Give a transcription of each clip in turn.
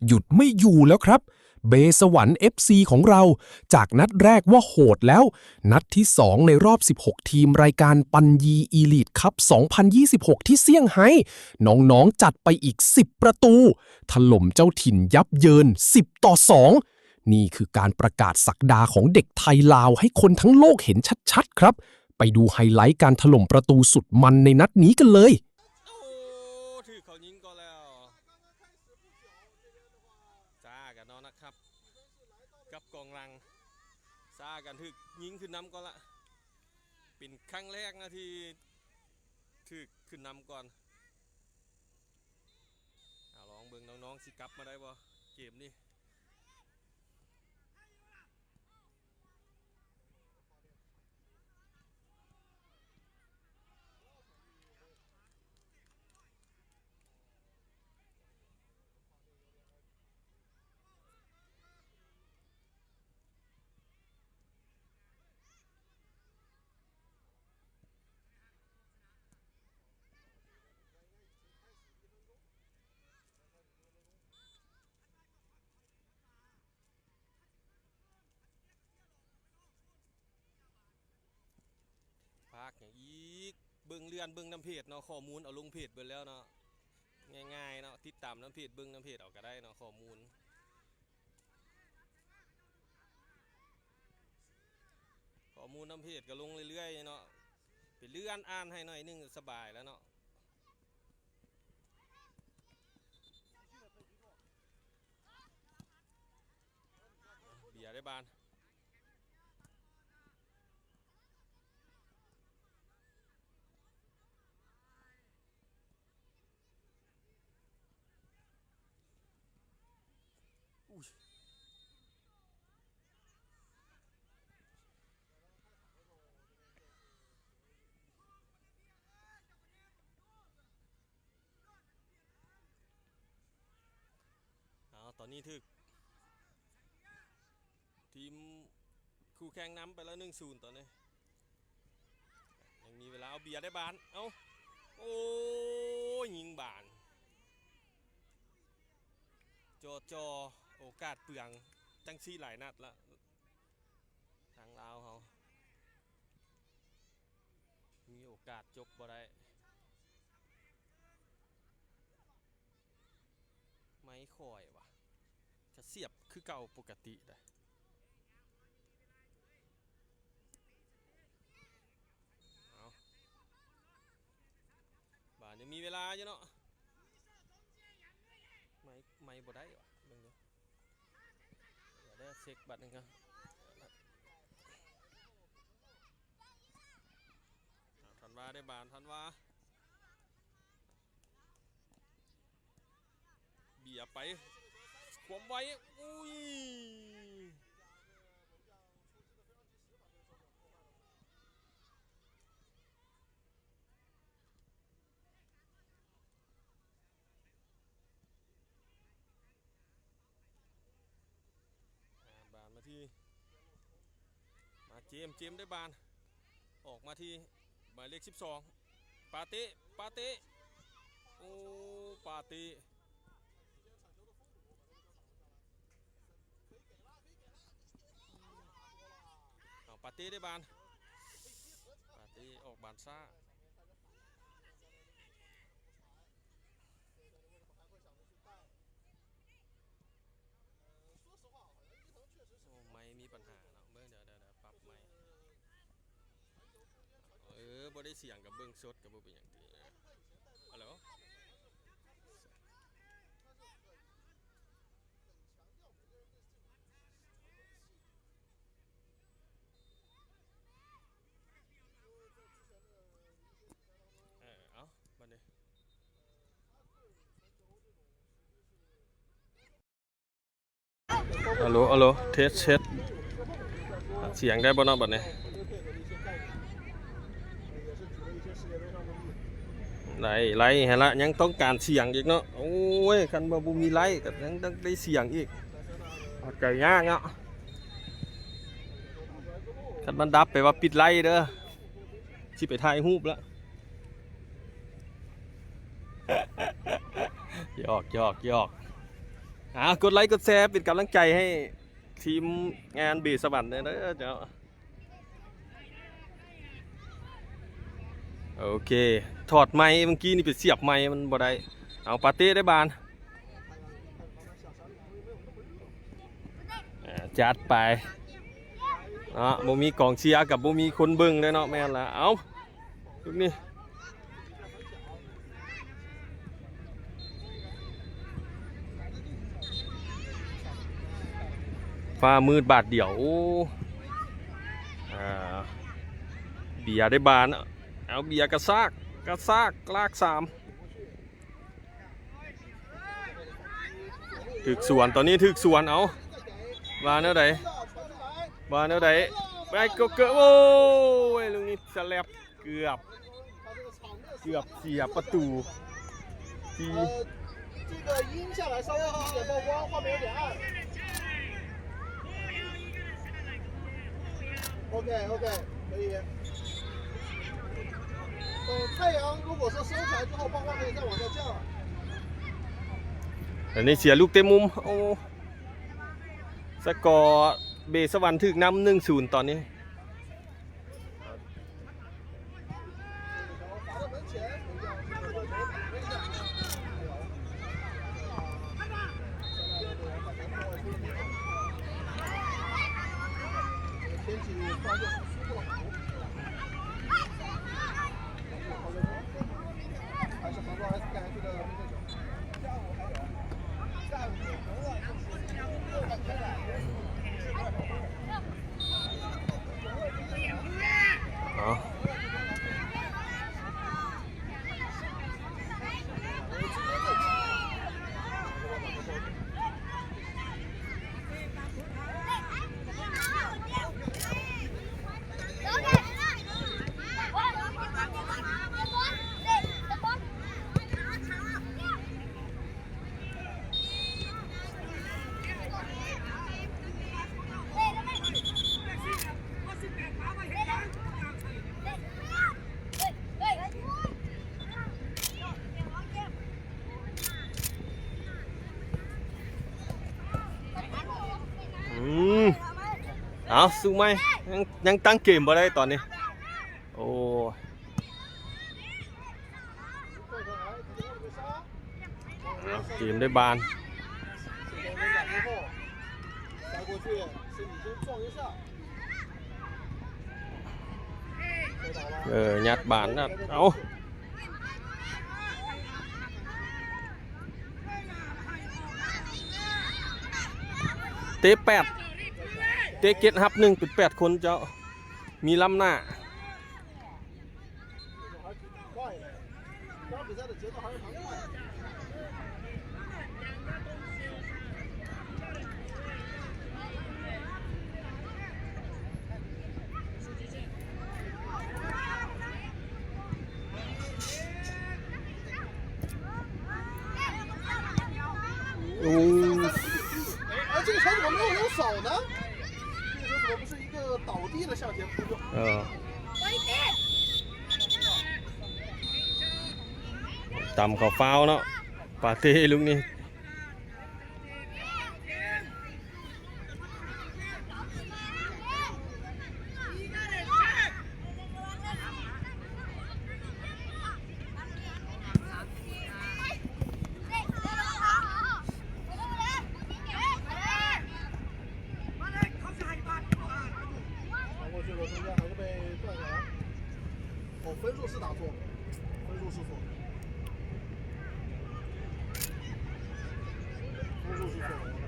หยุดไม่อยู่แล้วครับเบสวรรค์ FC ของเราจากนัดแรกว่าโหดแล้วนัดที่2ในรอบ16ทีมรายการปัญญีอีลีทคัพ2026ที่เซี่ยงไฮ้น้องๆจัดไปอีก10ประตูถล่มเจ้าถิ่นยับเยิน10-2นี่คือการประกาศศักดาของเด็กไทยลาวให้คนทั้งโลกเห็นชัดๆครับไปดูไฮไลท์การถล่มประตูสุดมันในนัดนี้กันเลยโอ้ถือเขายิงก็แล้วจ้ากันเนาะนะครับกับกองหลังซ่ากันถึกยิงขึ้นนำก่อนละเป็นครั้งแรกนะที่ถึกขึ้นนำก่อนลองเบิ่งน้องๆสิกลับมาได้บ่เกมนี้ภาคอย่างอีกเบิ่งเลื่อนเบิ่งน้ำเพจเนาะข้อมูลเอาลงเพจเบิ่งแล้วเนาะง่ายๆเนาะติดตามน้ำเพจเบิ่งน้ำเพจเอาก็ได้เนาะข้อมูลน้ำเพจก็ลงเรื่อยๆเนาะไปเลื่อนอ่านให้หน่อยนึงสบายแล้วเนาะเบียร์ได้บานตอนนี้ถึกทีมคู่แข่งนำไปแล้ว1-0ตอนนี้ยังมีเวลาเอาเบียร์ได้บานเอ้าโอ้ยิงบานจอโอกาสเปลืองจังซี่หลายนัดละทางลาวเขามีโอกาสจบบ่ได้ไม่ค่อยว่ะจะเสียบคือเก่าปกติได้บานยังมีเวลาอยู่เนาะไม่บ่ได้ว่ะเบิ่งดูเดี๋ยวได้เช็คบัตรนึงครับทันว่าได้บานทันว่าเบียไปความไวอุ้ยบานมาที่มาเจมได้บานออกมาที่หมายเลข12ปาเต้โอ้ปาเต้ปาเต้ได้บานปาเต้ออกบานซ่าไม่มีปัญหาเนาะเมื่อเดี๋ยวปรับไม่บ่ได้เสียงกับเบิ้งสดกับบ่เป็นอย่างตีฮัลโหลเอาบัดนี้ฮัลโหลเทสเสียงได้บ่เนาะบัดนี้ไล่ฮะละยังต้องการเสียงอีกเนาะโอ้ยคันบ่มีไล่ก็ยังต้องได้เสียงอีกใจยากเนาะคันมันดับไปว่าปิดไล่เด้อสิไปถ่ายรูปแล้วหยอก กดไลค์กดแชร์เป็นกำลังใจให้ทีมงานบีสวรรค์เลยนะเจ้าโอเคถอดไม้เมื่อกี้นี่ไปเสียบไม้มันบ่ได้เอาปาเต้ได้บานจัดไปเนาะบ่มีกองเชียร์กับบ่มีคนเบิ่งเลยเนาะแม่นละเอาลูกนี้ฟ้ามืดบาทเดียวเบียร์ได้บานเอาเบียร์กระซากลาก3ถึกสวนตอนนี้ถึกสวนเอาวานเท่าไหร่ไปก็โอ้ยลุงนี้สแลบเกือบเสียประตูที่这个音下来稍微好一点曝光，画面有点暗。OK， 可以。太阳如果说收起来之后，曝光可以再往下降。แต่นี่เสียลูกเต็มมุมโอ้สกอร์เบสวรรค์ถึกนำ1-0ตอนนี้เอาสู้ไหมยังตั้งเกมบ่ได้ตอนนี้โอ้เกมได้บานยัดบานนะเอาเตะ8เตะเก็ตฮับ1เป็น8คนเจ้ามีล้ำหน้า这个球怎么没有人守呢？这个球怎么不是一个倒地的向前扑救？ต่ำเขาฟาวเนาะปาเต้ลูกนี้分数是打错了，分数是错的，分数是错的，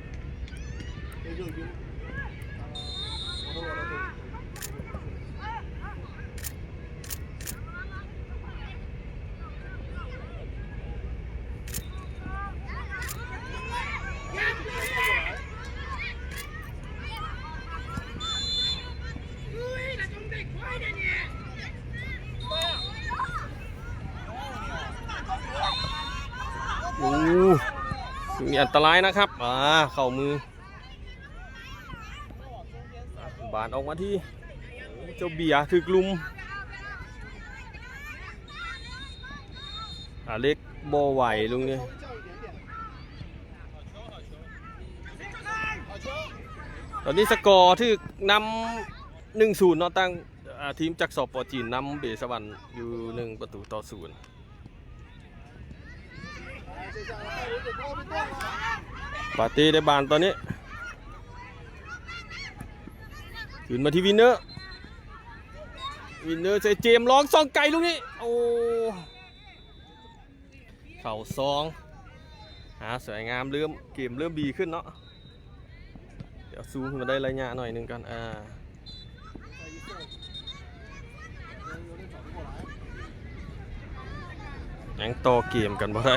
这就已经，我的。มีอันตรายนะครับเข่ามือ บานออกมาที่เจ้าเบียร์ถือกลุ่มเล็กโบไหวลุงนี่ ตอนนี้สกอร์ที่นำ1-0เนาะตั้งทีมจากสปจีนนำเบสวรรค์อยู่1-0ปาเต้ได้บานตอนนี้ขึ้นมาที่วินเนอร์ใส่เจมร้องซองไก่ลูกนี้โอ้เข่าซองสวยงามเกมเริ่มดีขึ้นเนาะเดี๋ยวซูมขึ้นมาได้ระยะหน่อยนึงกันยังต่อเกมกันบ่ได้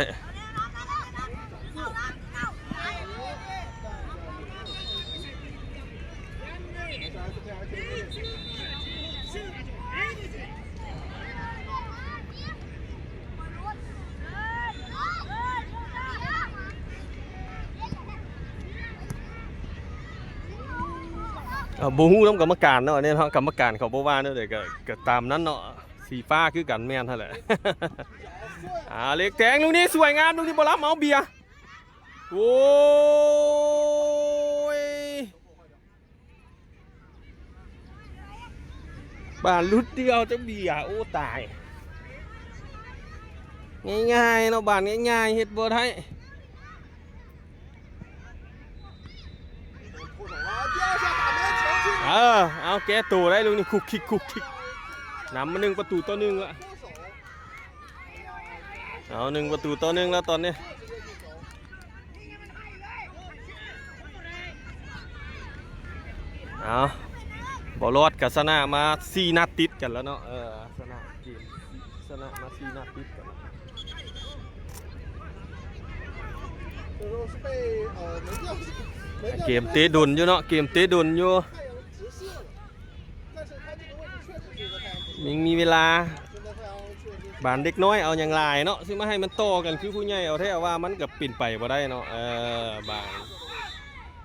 บูฮู้ต้องกรรมการเนาะเนี่ยกรรมการเขาบอกว่าเนาะเดี๋ยวก็ตามนั้นเนาะสีฟ้าคือกันแม่นเท่าไหร่ เล็กแทงลูกนี้สวยงามลูกนี้บอลรับเอาเบียร์โอ้ยบ้านลุดเดียวจะเบียร์โอ้ตายง่ายๆเนาะบ้านง่ายๆเฮ็ดบ่ได้เอาแก้ตัวได้ลูกนี้คุกคิกนำมา1-1ละเอา1-1แล้วตอนนี้บอลรอดกับชนะมา4 นัดติดกันแล้วเนาะชนะเกมชนะมา4 นัดติดกันเกมเตะดุนอยู่เนาะเกมเตะดุนอยู่มีเวลาบานเด็กน้อยเอาอย่างไรเนาะซึ่งมาให้มันโตกันคือผู้ใหญ่เอาแท้ว่ามันกับปิ่นไปบ่ได้เนาะบาน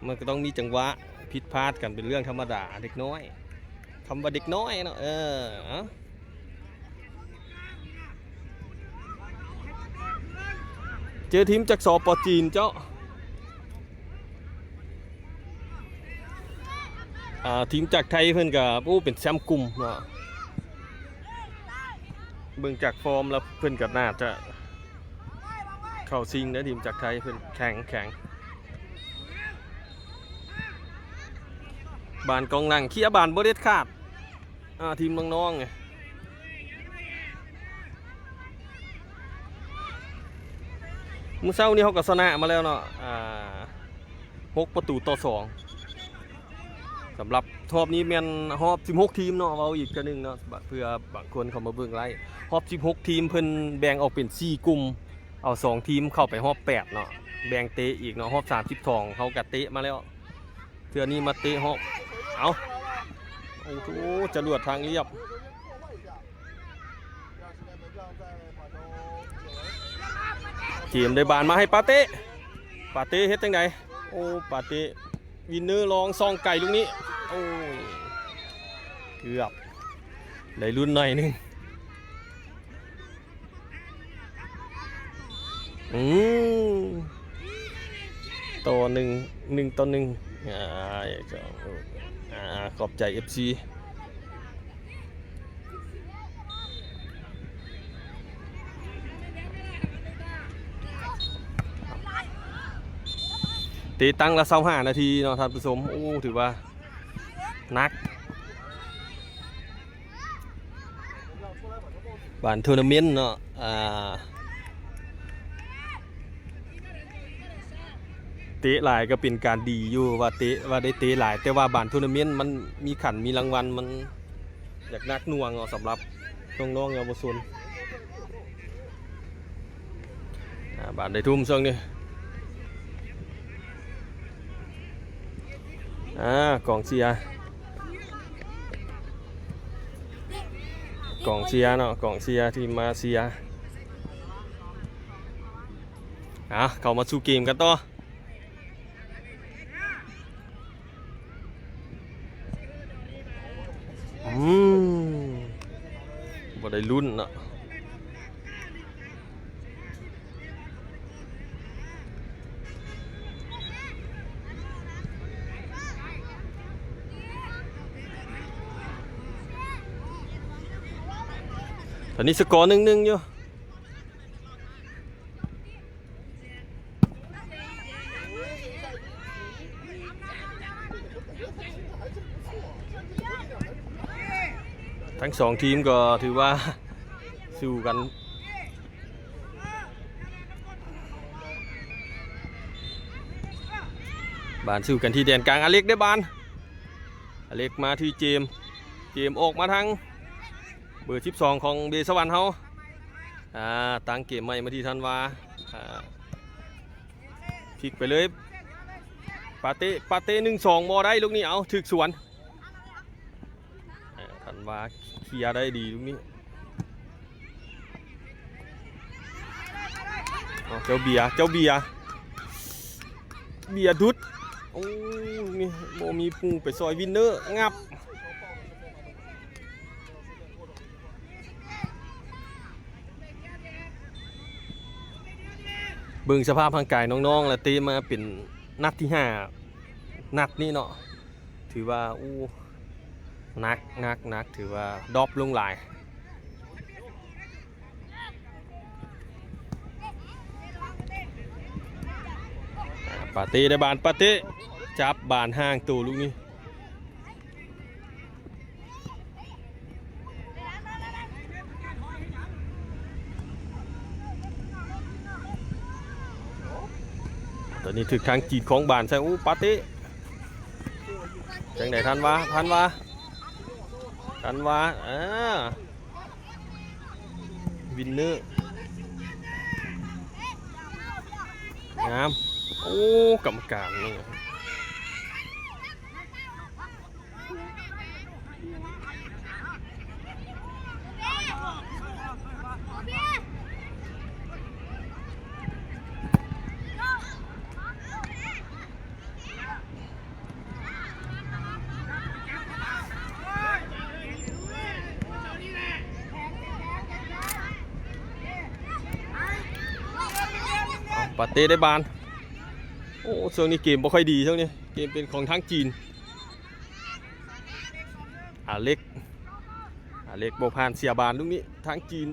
มันก็ต้องมีจังหวะผิดพลาดกันเป็นเรื่องธรรมดาเด็กน้อยคำว่าเด็กน้อยเนาะเจอทีมจากสปจีนเจ้าทีมจากไทยเพิ่นกับผู้เป็นแชมป์กลุ่มเนาะเบิ่งจากฟอร์มแล้วเพิ่นก็น่าจะเข้าซิงนะทีมจากไทยเพิ่นแข็งบานกองหลังเคียบานบ่เด็ดขาดทีมน้องๆไงมื้อเช้านี้เขาก็ชนะมาแล้วเนาะ6-2สำหรับรอบนี้แม่นรอบ16 ทีมเนาะเอาอีกกันนึงเนาะเพื่อบางคนเขามาเบิ่งไลฟ์รอบ16 ทีมเพิ่นแบ่งออกเป็น4 กลุ่มเอา2 ทีมเข้าไปรอบ8เนาะแบ่งเตะอีกเนาะรอบ32เขาก็เตะมาแล้วเทื่อนี้มาเตะรอบโอ้โหจรวดทางเรียบเกมได้บานมาให้ปาเต้เฮ็ดจังไดโอ้ปาเต้วินเนอร์ลองซองไก่ลูกนี้โอ้ยเกือบได้รุ่นหน่อยนึงต่อ1-1ขอบใจ FC ตีตั้งละ25 นาทีเนาะท่านผู้ชมโอ้ถือว่านักบานทัวร์นาเมนต์เนาะเตะหลายก็เป็นการดีอยู่ว่าได้เตะหลายแต่ว่าบานทัวร์นาเมนต์มันมีขันมีรางวัลมันอยากนักหน่วงเนาะสำหรับน้องๆเยาวชนบานได้ทุ่มช่วงนี้กองเชียร์เนาะกองเชียร์ทีมมาเชียร์เข้ามาสู่เกมกันต่อบ่ได้ลุ้นเนาะ ตอนนี้สกอร์1-1อยู่ทั้ง2ทีมก็ถือว่าสู้กันบานสู้กันที่แดนกลางอเล็กได้บานอเล็กมาที่เจมออกมาทางเบอร์12ของเบสวรรค์เฮาตั้งเกมใหม่มาที่ธันวาพลิกไปเลยปาเต้1-2บ่ได้ลูกนี้เอาถึกสวนธันวาเคลียร์ได้ดีลูกนี้เจ้าเบียร์ดุดโอ้นี่โมมีปูไปซอยวินเนอร์งับเบิ่งสภาพร่างกายน้องๆแล้วเตะมาเป็นนัดที่5นัดนี้เนาะถือว่านักถือว่าดรอปลงหลายปาเต้ได้บานปาเต้จับบานห้างตัวลูกนี้ตอนนี้ถึกทางจีดของบานใส่ปาเต้จังไหนทันวะวินเนอร์งามกรรมการนี่ปาเต้ได้บานช่วงนี้เกมบ่ค่อยดีช่วงนี้เกมเป็นของทางจีนอเล็กบ่ผ่านเสียบานลูกนี้ทางจีน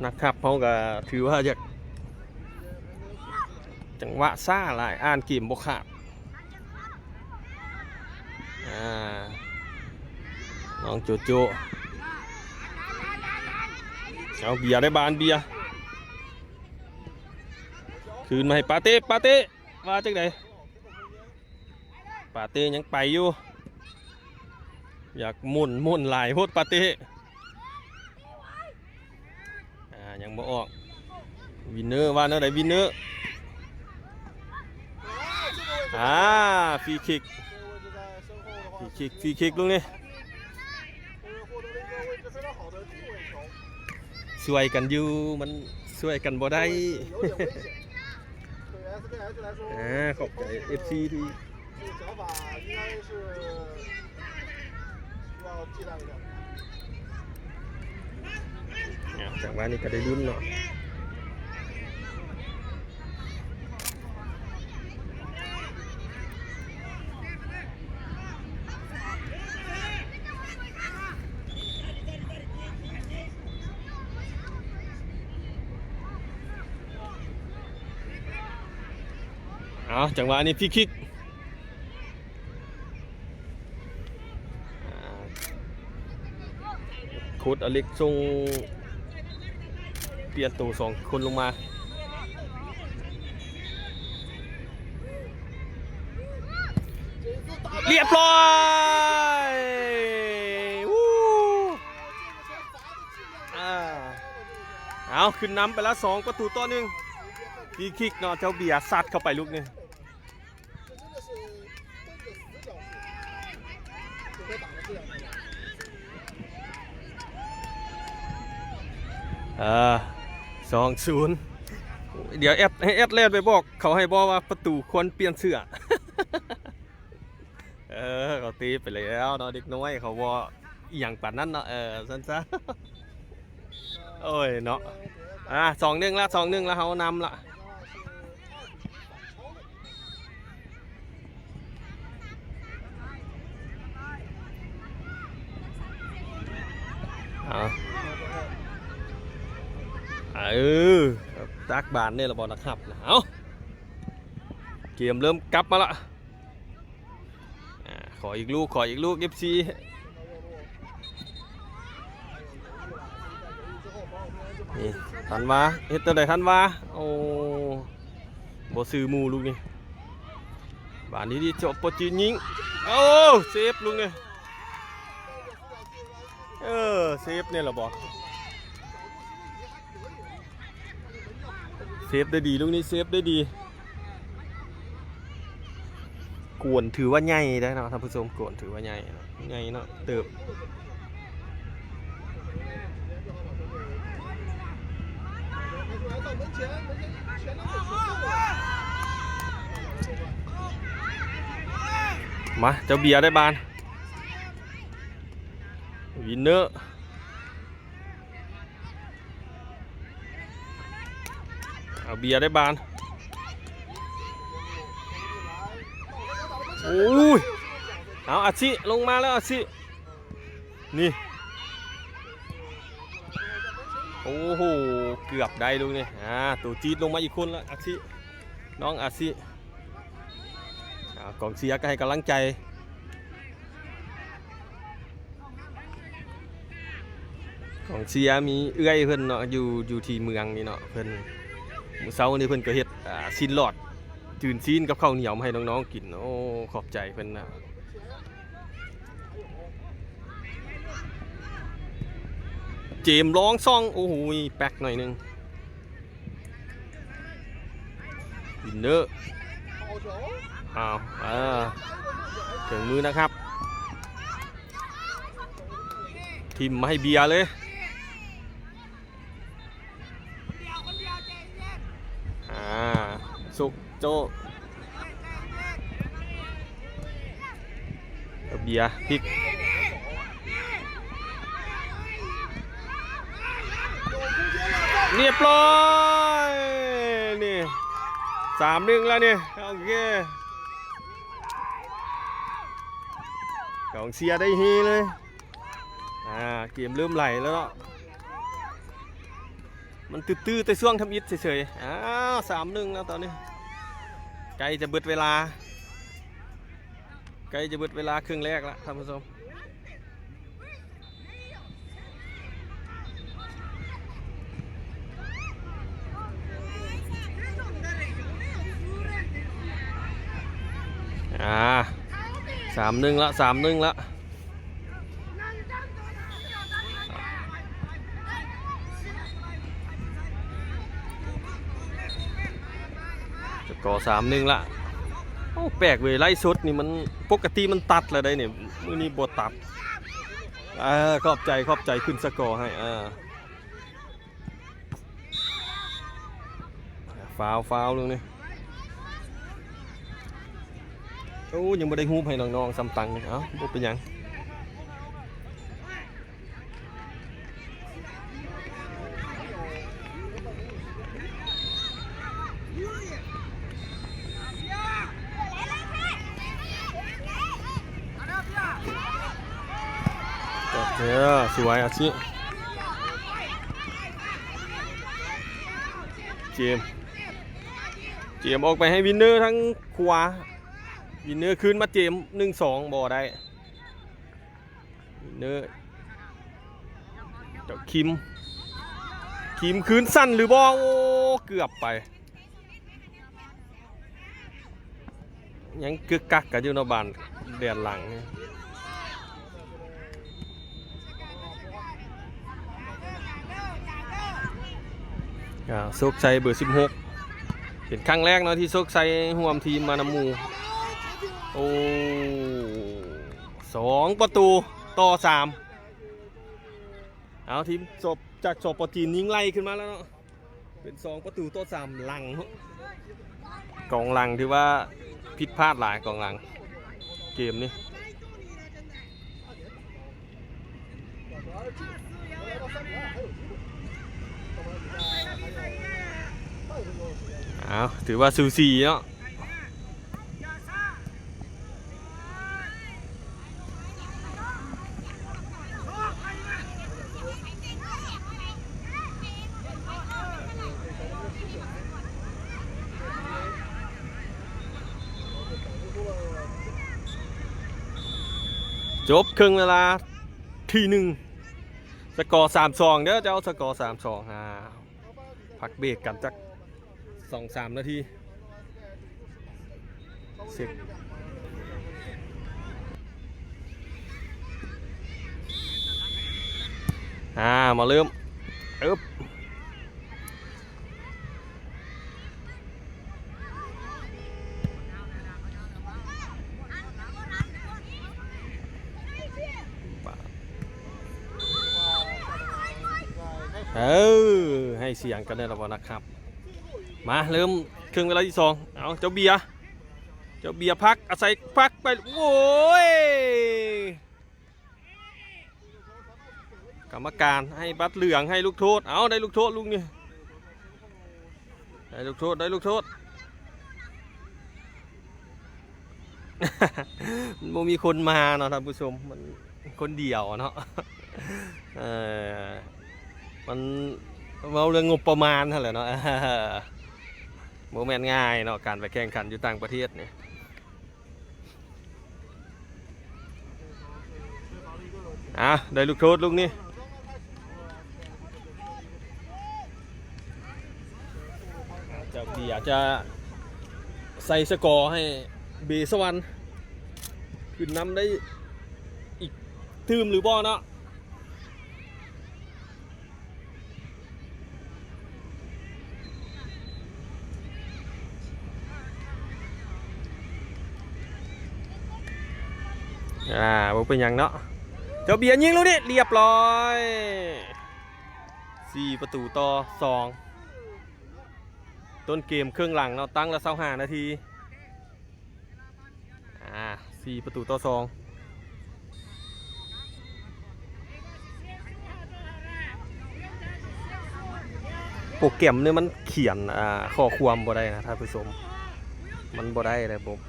นะครับเขาก็ถือว่าจะจังหวะซ่าหลายอ่านเกมบ่ขาดน้องโจเอาเบียร์ได้บานเบียร์คืนมาให้ปาเต้ว่าจังไดปาเต้ยังไปอยู่อยากมุ่นหลายโพดปาเต้ยังบ่ออกวินเนอร์ว่าเนาะได้วินเนอร์ฟรีคิกลูกนี่ช่วยกันอยู่มันช่วยกันบ่ได้ขอบใจ FC ที่จากว่านี่ก็ได้รุ่นเนาะจังหวะนี้พี่คิกโค้ชอเล็กส่งเปลี่ยนตัว2 คนลงมาเรียบร้อยขึ้นนำไปแล้ว2-1พี่คิกเนาะเจ้าเบียร์ซัดเข้าไปลูกนึง2-0เดี๋ยวให้แอดเล่นไปบอกเขาให้บอกว่าประตูควรเปลี่ยนเสื้อเขาตีไปแล้วเนาะเด็กน้อยเขาว่าอย่างป่านนั้นเนาะสั้นๆโอ้ยเนาะ2-1ละเขานำละ ตักบานเนี่ยเราบอกนะครับเอาเกมเริ่มกลับมาละขออีกลูก FC นี่ทันวะเฮ็ดตัวใดทันวะโอ้บ่ซื้อหมูลูกนี่บานนี้ดิจบปจีนยิงโอ้เซฟลูกนี่เซฟเนี่ยเหรอบอกเซฟได้ดีลูกนี้เซฟได้ดีกวนถือว่าใหญ่ได้เนาะท่านผู้ชมกวนถือว่าใหญ่เนาะเติบมาเจ้าเบียร์ได้บานวินเนอร์เอาเบียร์ได้บานโอ้ยเอาอาชิลงมาแล้วอาชินี่โอ้โหเกือบได้ลูกนี่ตัวจี๊ดลงมาอีกคนแล้วอาชิน้องอาชิกองเชียร์ก็ให้กำลังใจกองเชียร์มีเอื้อยเพิ่นเนาะอยู่ที่เมืองนี่เนาะเพิ่นมื้อเช้านี่เพิ่นก็เฮ็ดชิ้นหลอดจืนซีนกับข้าวเหนียวมาให้น้องๆกินโอ้ขอบใจเพิ่นนะเจมร้องซ่องโอ้โหแป๊กหน่อยนึงวินเนอร์ถึงมือนะครับทีมมาให้เบียร์เลยสุกโจเบียร์พริกเรียบร้อยนี่3-1แล้วนี่โอเคกองเชียร์ได้ฮีเลยเกมเริ่มไหลแล้วเนาะมันตื้อๆแต่ช่วงทำอิฐเฉยๆ3-1แล้วตอนนี้ใกล้จะเบิดเวลาครึ่งแรกแล้วท่านผู้ชม3-1ละจะก่อ3-1ละโอ้แปลกเว้ยไล่สุดนี่มันปกติมันตัดเลยได้เนี่ยมื้อนี้บ่ตัดขอบใจขึ้นสกอร์ให้ฟาวลงนี่โอ้ยังไม่ได้ฮู้ให้น้องๆซ้ำตังเลยบ่เป็นหยังสวยอาชิเจมออกไปให้วินเนอร์ทั้งขวาวินเนอร์คืนมาเจม 1-2 บ่ได้วินเนอร์เจ้าคิมคืนสั้นหรือบ่โอ้เกือบไปยังกึกกักกับยูโนบานแดนหลังโชคชัยเบอร์16เป็นครั้งแรกเนาะที่โชคชัยร่วมทีมมานำมูโอ้2-3เอาทีมจบจากจบปจีนยิงไล่ขึ้นมาแล้วเนาะเป็น2-3หลังกองหลังถือว่าผิดพลาดหลายกองหลังเกมนี้ถือว่าสูสีเนาะ จบครึ่งเวลาทีหนึ่งสกอร์3-2เด้อเจ้าสกอร์3-2พักเบรกกันจัก 2-3 นาทีเสร็จมาเริ่มอึ๊บให้เสียงกันได้แล้วนะครับมาเริ่มครึ่งเวลาที่2เอาเจ้าเบียร์พักอาศัยพักไปโอ้ยกรรมการให้บัตรเหลืองให้ลูกโทษเอาได้ลูกโทษลูกนี่ได้ลูกโทษมันมีคนมาเนาะท่านผู้ชมมันคนเดียวเนาะมันเอาเรื่องงบประมาณนั่นแหละเนาะโมเมนต์ง่ายเนาะการไปแข่งขันอยู่ต่างประเทศเนี่ยได้ลูกโทษลูกนี้จะเบียจะใส่สกอร์ให้เบสวรรค์ขึ้นนำได้อีกทีมหรือบ่เนาะบ่เป็นหยังเนาะเจ้าเบียร์ยิงลูกนี่เรียบร้อย4-2ต้นเกมครึ่งหลังเนาะตั้งละ25 นาที4-2โปรแกรมเนี่ยมันเขียนข้อความบ่ได้นะท่านผู้ชมมันบ่ได้เลยผม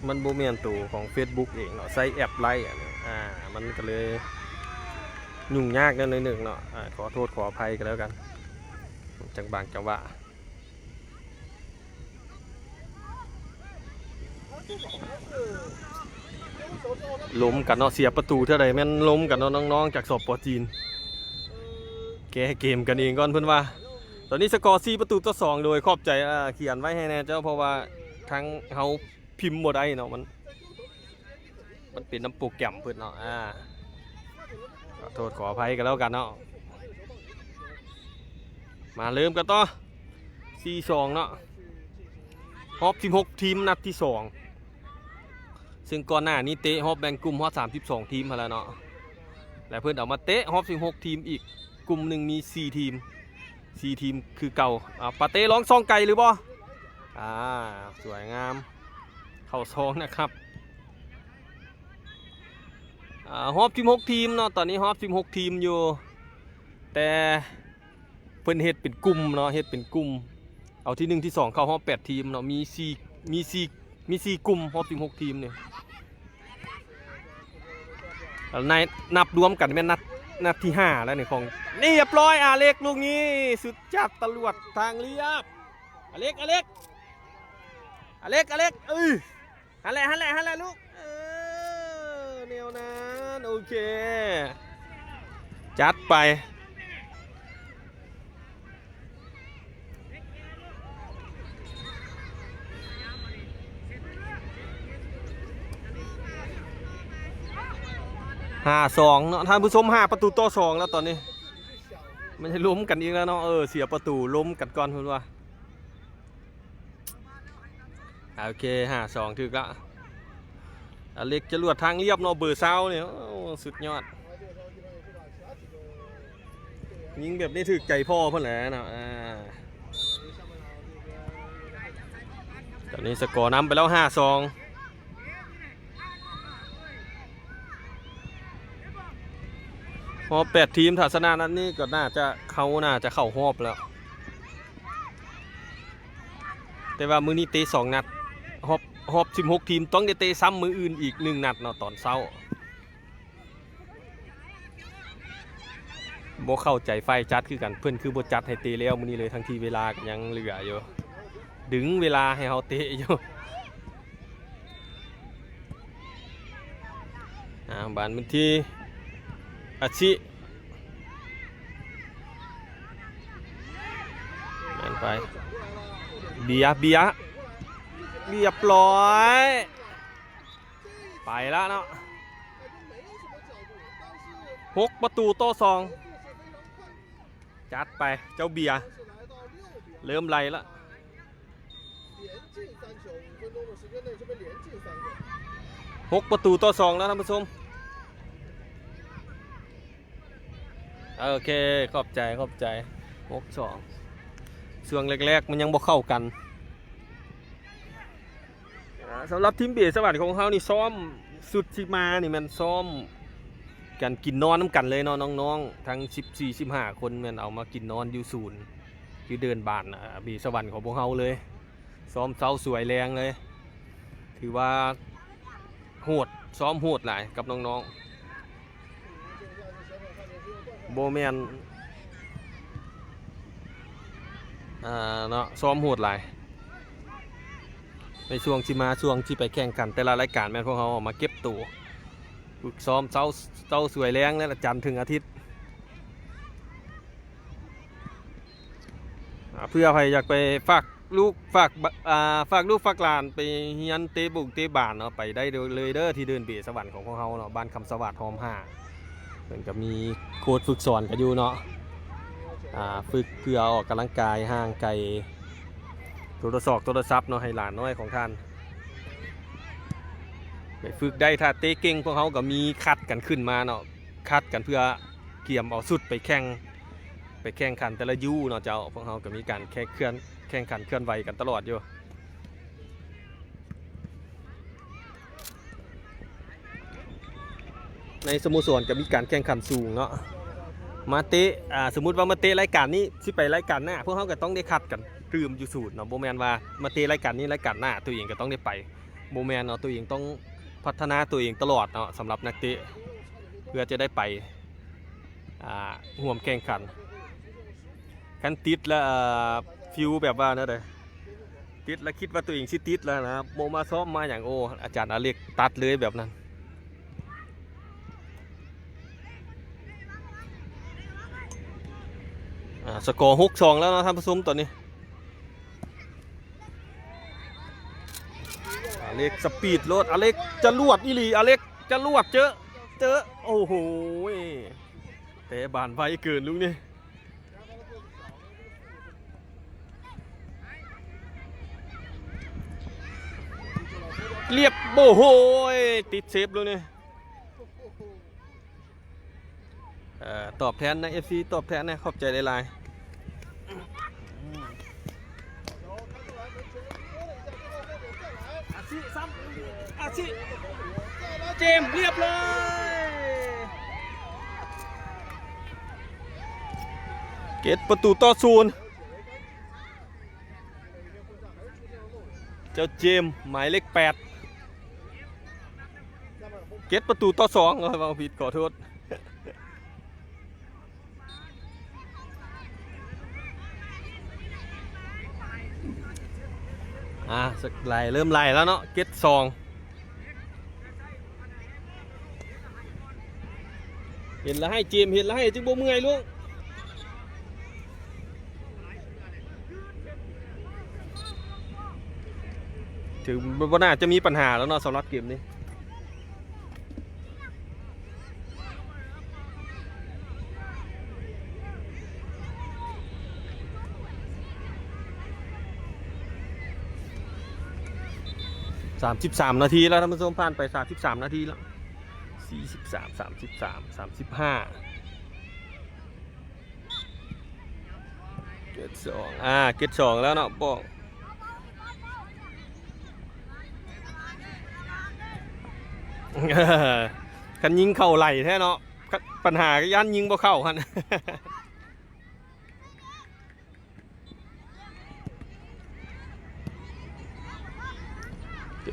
มันบ่แม่นตัวของ Facebook เองเนาะใช้แอปไลน์มันก็เลยยุ่งยากนิดนึงเนาะขอโทษขออภัยกันแล้วกันจังบางจังหวะล้มกันเนาะเสียประตูเท่าใดแม่นล้มกันเนาะน้องๆจากสป.จีนแก้เกมกันเองก่อนเพิ่นว่าตอนนี้สกอร์4-2โดยขอบใจเขียนไว้ให้แน่เจ้าเพราะว่าทั้งเฮาพิมพ์บ่ได้เนาะมันเป็นน้ำโปรแกรมเพิ่นเนาะขอโทษขออภัยกันแล้วกันเนาะมาเริ่มกันต่อ4-2เนาะฮอบ16ทีมนัดที่2ซึ่งก่อนหน้านี้เตะฮอบแบ่งกลุ่มฮอด32ทีมมาแล้วเนาะและเพิ่นเอามาเตะฮอบ16ทีมอีกกลุ่มหนึ่งมี4ทีมคือเก่าปาเต้ร้องซองไก่หรือบ่สวยงามเข้าซองนะครับฮอบ16ทีมเนาะตอนนี้ฮอบ16ทีมอยู่แต่เพิ่นเฮ็ดเป็นกลุ่มเนาะเฮ็ดเป็นกลุ่มเอาที่1ที่2เข้าฮอบ8ทีมเนาะมี4กลุ่มฮอบ16ทีมเนี่ยในนับรวมกันเป็นนัดที่5แล้วเนี่ยของนี่เรียบร้อยเล็กลูกนี้สุดจัดตลวดทางเรียบอเล็กฮันแหละลูกแนวนั้นโอเคจัดไป5-2เนาะท่านผู้ชม5-2แล้วตอนนี้มันจะล้มกันอีกแล้วเนาะเสียประตูล้มกันก่อนเพิ่นว่าโอเค5-2ถึกละอเล็กจรวดทางเรียบเนาะเบอร์เซาเนี่ยสุดยอดยิงแบบนี้ถึกใจพ่อเพิ่นแหละเนาะตอนนี้สกอร์นำไปแล้ว5-2พอ8ทีมทัศนานั้นนี่ก็น่าจะเข้าฮอบแล้วแต่ว่ามื้อนี้เตะ2นัดฮอบ16ทีมต้องได้เตะซ้ำมืออื่นอีก1นัดเนาะตอนเช้าบ่เข้าใจไฟจัดคือกันเพิ่นคือบ่จัดให้เตะแล้วมื้อนี้เลยทั้งที่เวลายังเหลืออยู่ดึงเวลาให้เฮาเตะอยู่ บานเป็นที่อาชิแมนไปเบียร์เรียบร้อยไปแล้วเนาะ6 ประตูต่อ 2จัดไปเจ้าเบียร์เริ่มไล่ละ6 ประตูต่อ 2แล้วท่านผู้ชมโอเคขอบใจ6-2ช่วงแรกๆมันยังบ่เข้ากันสำหรับทีมเบียร์สวัสดิ์ของเขานี่ซ้อมสุดที่มานี่มันซ้อมกันกินนอนน้ำกันเลยเนาะน้องๆทั้ง14-15คนมันเอามากินนอนอยู่ศูนย์อยู่เดินบานเบียร์สวรรค์ของพวกเขาเลยซ้อมเช้าสวยแรงเลยถือว่าโหดซ้อมโหดหลายกับน้องๆโบแมนเนาะซ้อมโหดหลายในช่วงที่มาช่วงที่ไปแข่งกันแต่ละรายการแม่นพวกเขาออกมาเก็บตัวฝึกซ้อมเช้าสวยแรงนั่นจันทร์ถึงอาทิตย์เพื่อใครอยากไปฝากลูกฝากหลานไปเฮียนเตะบุกเตะบานเนาะไปได้เลยเด้อที่เดินเบียร์สวรรค์ของพวกเขาเนาะบ้านคำสวัสดิ์หอม5เหมือนกับมีโค้ชฝึกสอนกันอยู่เนาะฝึกเพื่อออกกำลังกายห่างไกลโทรศัพท์เนาะให้หลานน้อยของท่านไปฝึกได้ถ้าเตะเก่งพวกเขาก็มีคัดกันขึ้นมาเนาะคัดกันเพื่อเกี่ยมเอาสุดไปแข่งขันแต่ละยูเนาะเจ้าพวกเขาก็มีการแข่งขันเคลื่อนไหวกันตลอดอยู่ในสโมสรก็มีการแข่งขันสูงเนาะมาเตะสมมุติว่ามาเตะรายการนี้ที่ไปรายการหน้าพวกเขาก็ต้องได้คัดกันลืมอยู่สูตรเนาะโบแมนว่ามาเตะรายการนี้รายการหน้าตัวเองก็ต้องได้ไปโบแมนเนาะตัวเองต้องพัฒนาตัวเองตลอดเนาะสำหรับนักเตะเพื่อจะได้ไปร่วมแข่งขันคันติดแล้วฟิวแบบว่านั่นเลยติดแล้วคิดว่าตัวเองสิติดแล้วนะโมมาซ้อมมาอย่างโอ้อาจารย์อเล็กตัดเลยแบบนั้นสกอร์6-2แล้วนะท่านผู้ชมตอนนี้อเล็กสปีดรถอเล็กจะลวดอีหลีอเล็กจะลวดเจอโอ้โหเตะบานไวเกินลุงนี่เรียบโอ้โหติดเซฟเลยเนี่ยตอบแทนนะ FC ตอบแทนนะขอบใจหลายๆอาชิเจมเรียบเลยเกตประตูต่อ0เจ้าเจมหมายเลข8เกตประตูต่อ2เอาวางผิดขอโทษสักไล่เริ่มไล่แล้วเนาะเกต2เห็นแล้วให้เจมเห็นแล้วให้จึงบ่เมื่อยลูกถึงว่าน่าจะมีปัญหาแล้วเนาะสำหรับเกมนี้33 นาทีแล้วท่านผู้ชมผ่านไป33 นาทีแล้ว43 33 35เกต2เกต2แล้วเนาะบอกคันยิงเข่าไหลแท้เนาะปัญหาก็ยันยิงบ่เข้าคัน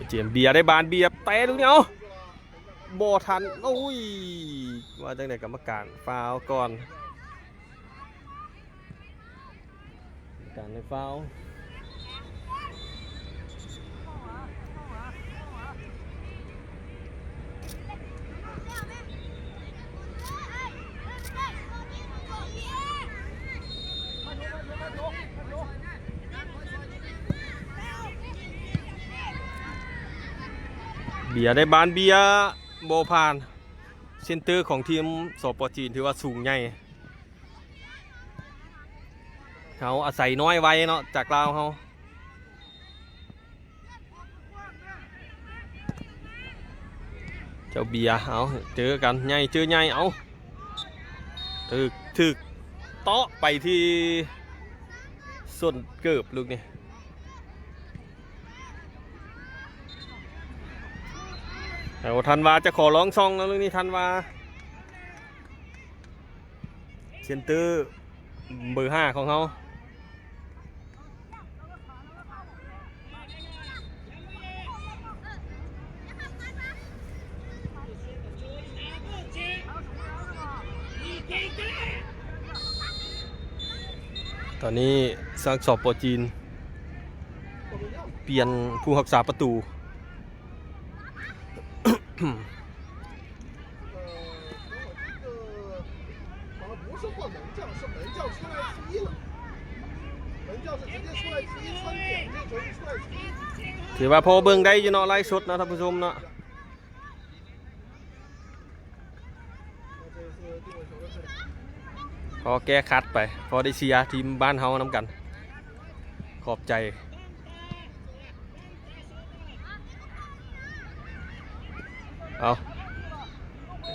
เจียมเบียร์ได้บานเบียร์เตะลูกเนี้ยบ่ทันโอ้ยว่าจังได๋กรรมการฟาวก่อนการในฟาว เบียร์ได้บานเบียร์โบพานเซนเตอร์ของทีมสปจีนถือว่าสูงใหญ่เขาอาศัยน้อยไว้เนาะจากลาวเขาเจ้าเบียร์เอาเจอกันใหญ่เจอใหญ่เอาถึกเตาะไปที่ส่วนเกือบลูกนี่แต่ทันวาจะขอร้องซองแล้วลูกนี้ทันวาเซนเตอร์เบอร์5ของเขาตอนนี้สร้างสอบโปรจีนเปลี่ยนผู้รักษาประตู不是换门将，是门将出来踢了。门将是直接出来踢，穿点这球一出来踢。 ถือว่าพอเบิ่งได้อยู่เนาะไล่สดเนาะท่านผู้ชมเนาะพอแก้คัดไปพอได้เชียร์ทีมบ้านเฮานำกันขอบใจเอา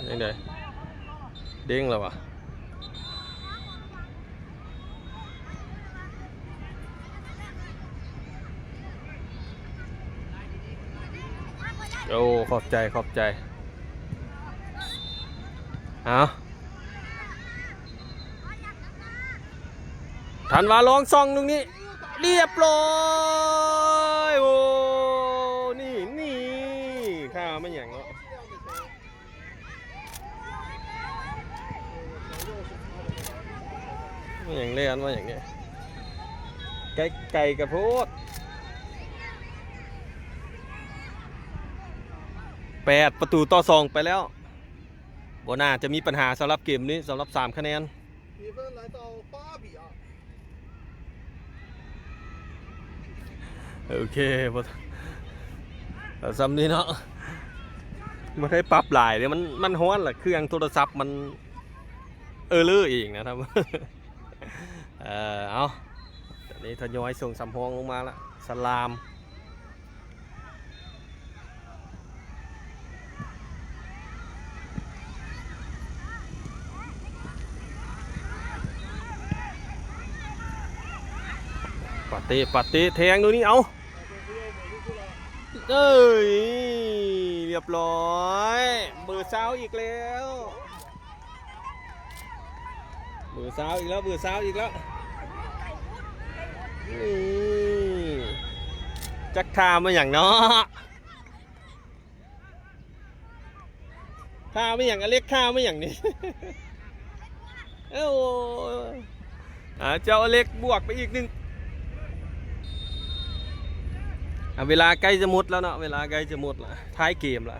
ยังไงเด้งแล้ววะโอ้ขอบใจเอาทันวาลองซองตรงนี้เรียบร้อยโอ้นี่ข้าไม่อย่างเนาะไม่อย่างเล่นว่าอย่างเงี้ยไก่กระโพด8 ประตูต่อ 2ไปแล้วบ่น่าจะมีปัญหาสำหรับเกมนี้สำหรับ3คะแนน比分来到8比2。โอเคบ่ซ้ำนี้เนาะมันให้ปรับหลายเลยมันฮ้อนแหละเครื่องโทรศัพท์มันเลอร์เองนะครับ เอาตอนนี้ทยอยส่งสำรองลงมาละสลามปาเต้แทงดูนี่เอาเอ้ยเรียบร้อยเบอร์เช้าอีกแล้วเบอร์เช้าอีกแล้วจักทามาอย่างเนาะทาไม่อย่างอเล็กทาไม่อย่างนี้ เอ้เจ้าอเล็กบวกไปอีก1เวลาใกล้จะหมดแล้วเนาะท้ายเกมละ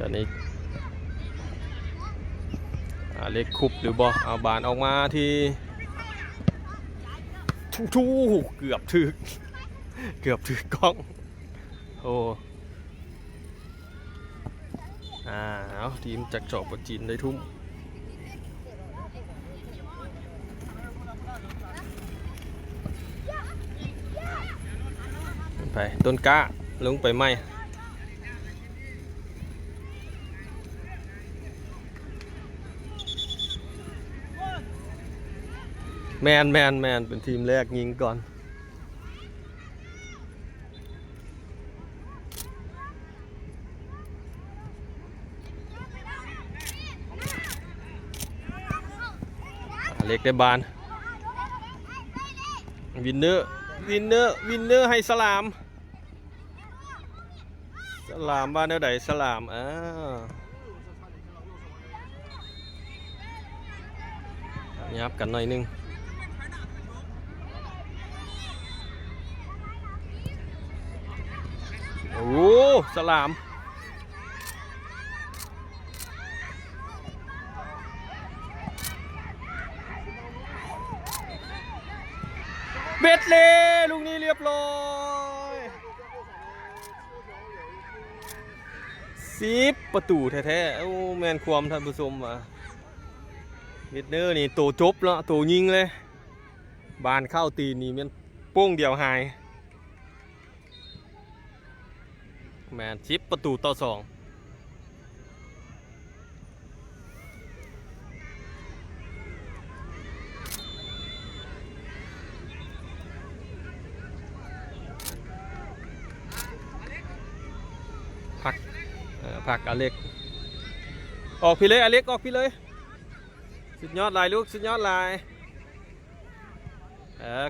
ตอนนี้เล็กคุบหรือบอเอาบานออกมาที่ทูเกือบถึกกล้องโอ้เอาทีมจากจอบจีนได้ทุ่มไปต้นกล้าลงไปไหมแมนเป็นทีมแรกยิงก่อนเล็กได้บาน V วินเนอร์ให้สลามบ้านเนื้อใดสลามยับกันหน่อยนึงโอ้สลามเบ็ดเล่ลูกนี้เรียบร้อย10 ประตูแท้ๆโอ้แมนความท่านผู้ชมว่ะเบ็ดเนอร์นี่โตจบแล้วโตยิงเลยบานเข้าตีนี่มันโป้งเดียวหายแมน10 ประตูต่อ 2พักอเล็กออกพี่เลยอเล็กออกพี่เลยสุดยอดลายลูกสุดยอดลาย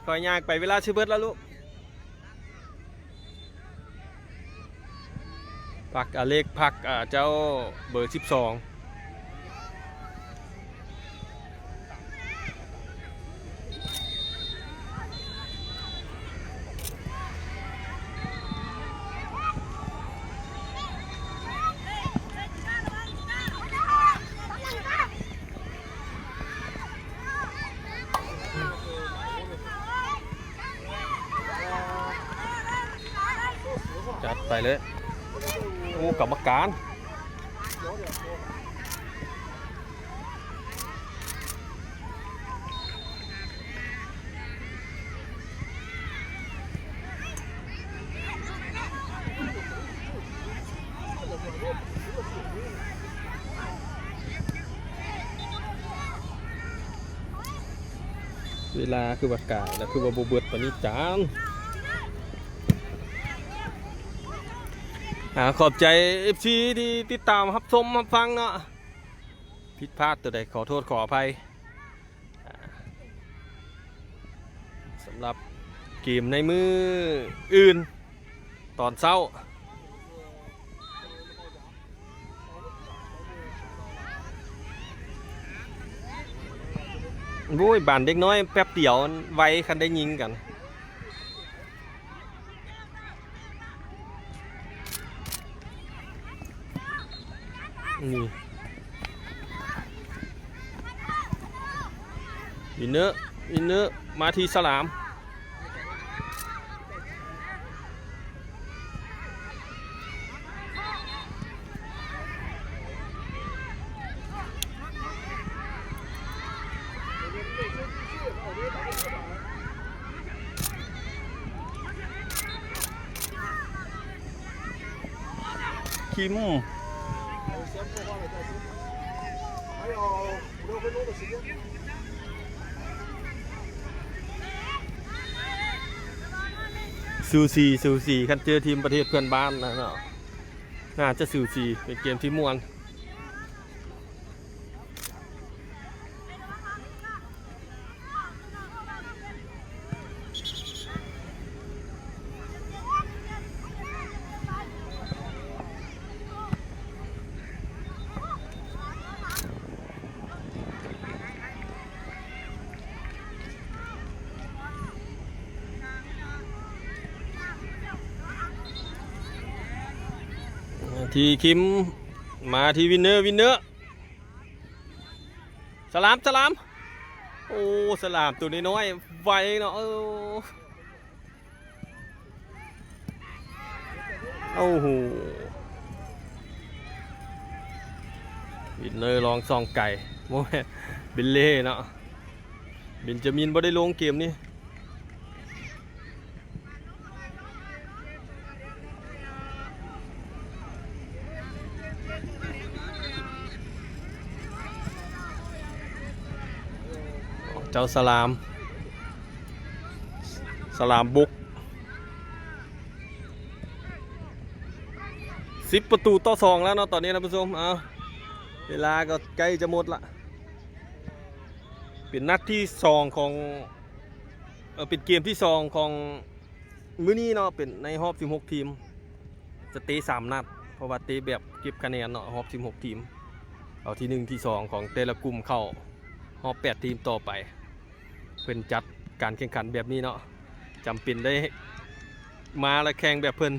คอยย่างไปเวลาชิเบิร์ดแล้วลูกพักอเล็กพักเจ้าเบอร์12จัดไปเลยโอ้กรรมการเวลาคือบัดกายแล้วคือว่าบ่เบิดปานนี้จานขอบใจ FC ที่ติดตามรับชมรับฟังเนาะผิดพลาดตัวใดขอโทษขออภัยสำหรับเกมในมืออื่นตอนเช้าโว้ยบานเด็กน้อยแป๊บเดียวไวคันได้ยิงกันนี่วินเนอร์มาที่สลามคิมซูซีคันเจอทีมประเทศเพื่อนบ้านนะเนาะน่าจะซูซีเป็นเกมที่ม่วนทีคิมมาที่วินเนอร์สลามโอ้สลามตัวน้อยๆไวเนาะโอ้โหวินเนอร์ลองซองไก่โมเบลเล่เนาะเบนจามินบ่ได้ลงเกมนี้เจ้าสลามบุก10 ประตูต่อ 2แล้วเนาะตอนนี้นะผู้ชมเวลาก็ใกล้จะหมดละเป็นนัดที่2ของ เป็นเกมที่2ของมื้อนี้เนาะเป็นในรอบ16ทีมจะเตะ3นัดเพราะว่าเตะแบบเก็บคะแนนเนาะรอบ16ทีมเอาที่1ที่2ของแต่ละกลุ่มเข้ารอบ8ทีมต่อไปเพิ่นจัดการแข่งขันแบบนี้เนาะจำเป็นได้มาแล้วแข่งแบบเพิ่น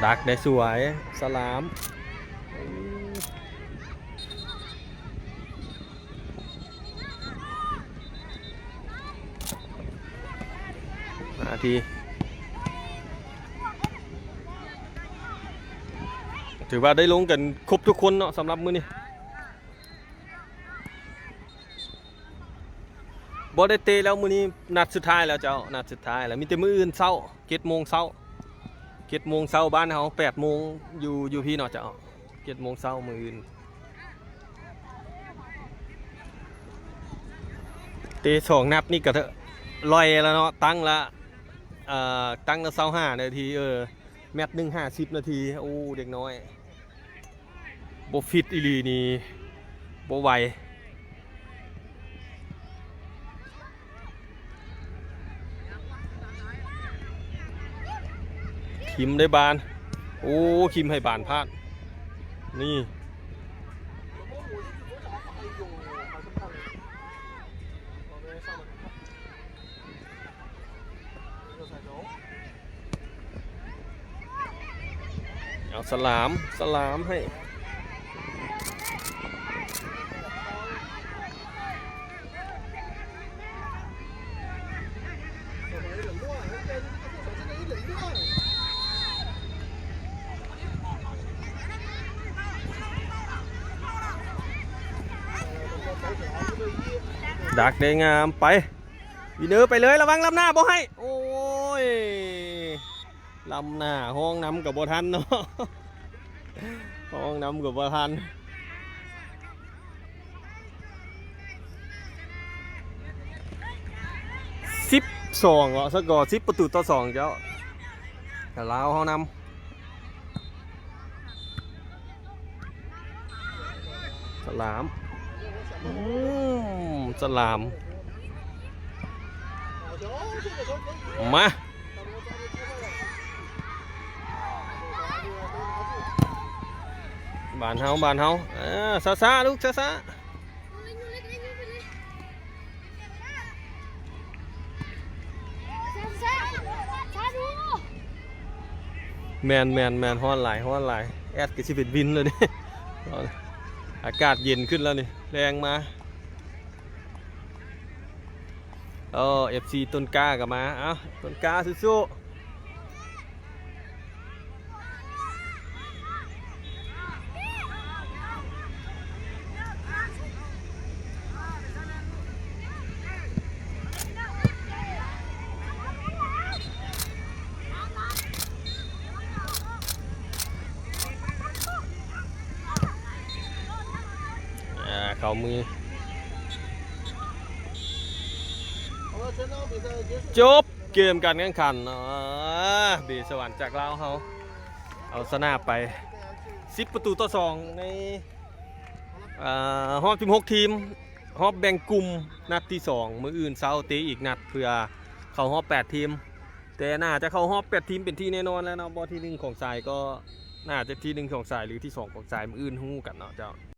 ดักได้สวยสลามนาทีถือว่าได้ลงกันครบทุกคนเนาะสำหรับมื้อนี้บ่ได้เตะแล้วมื้อนี้นัดสุดท้ายแล้วเจ้านัดสุดท้ายแล้วมีแต่มื้ออื่นเช้า7 โมงเช้า7 โมงเช้าบ้านเขา8 โมงอยู่พี่เนาะเจ้า7 โมงเช้ามื้ออื่นเตะ2 นัดนี่ก็เถอะลอยแล้วเนาะตั้งละ25 นาทีแมตช์หนึ่ง50 นาทีโอ้เด็กน้อยบ่ฟิตอีหลีนี่บ่ไหวคิมได้บานโอ้คิมให้บานพลาดนี่เอาสลามให้ดักได้งามไปวีเนอร์ไปเลยระวังลำหน้าบ่ให้โอ้ยลำหน้าห้องน้ำกับบ่ทันเนาะ ห้องน้ำกับบ่ทัน12เหรอสกอร์10-2เจ้าแต่ลาวห้องน้ำสลามสลามมาบานเฮาซาลูกซาแมนฮ้อนหลายแอดก็สิเป็นวินเลยนี่ อากาศเย็นขึ้นแล้วนี่แรงมาFC ต้นกล้ากับมาต้นกล้าสู้เข้ามือจบเกมการแข่งขันเบสวรรค์จากลาวเขาเอาชนะไป10-2ในรอบ16ทีมรอบแบ่งกลุ่มนัดที่2มื้ออื่นเช้าเตะอีกนัดเพื่อเข้ารอบ8ทีมแต่น่าจะเข้ารอบ8ทีมเป็นที่แน่นอนแล้วเนาะบอที่1ของสายก็น่าจะที่1ของสายหรือที่2ของสายมื้ออื่นฮู้กันเนาะเจ้า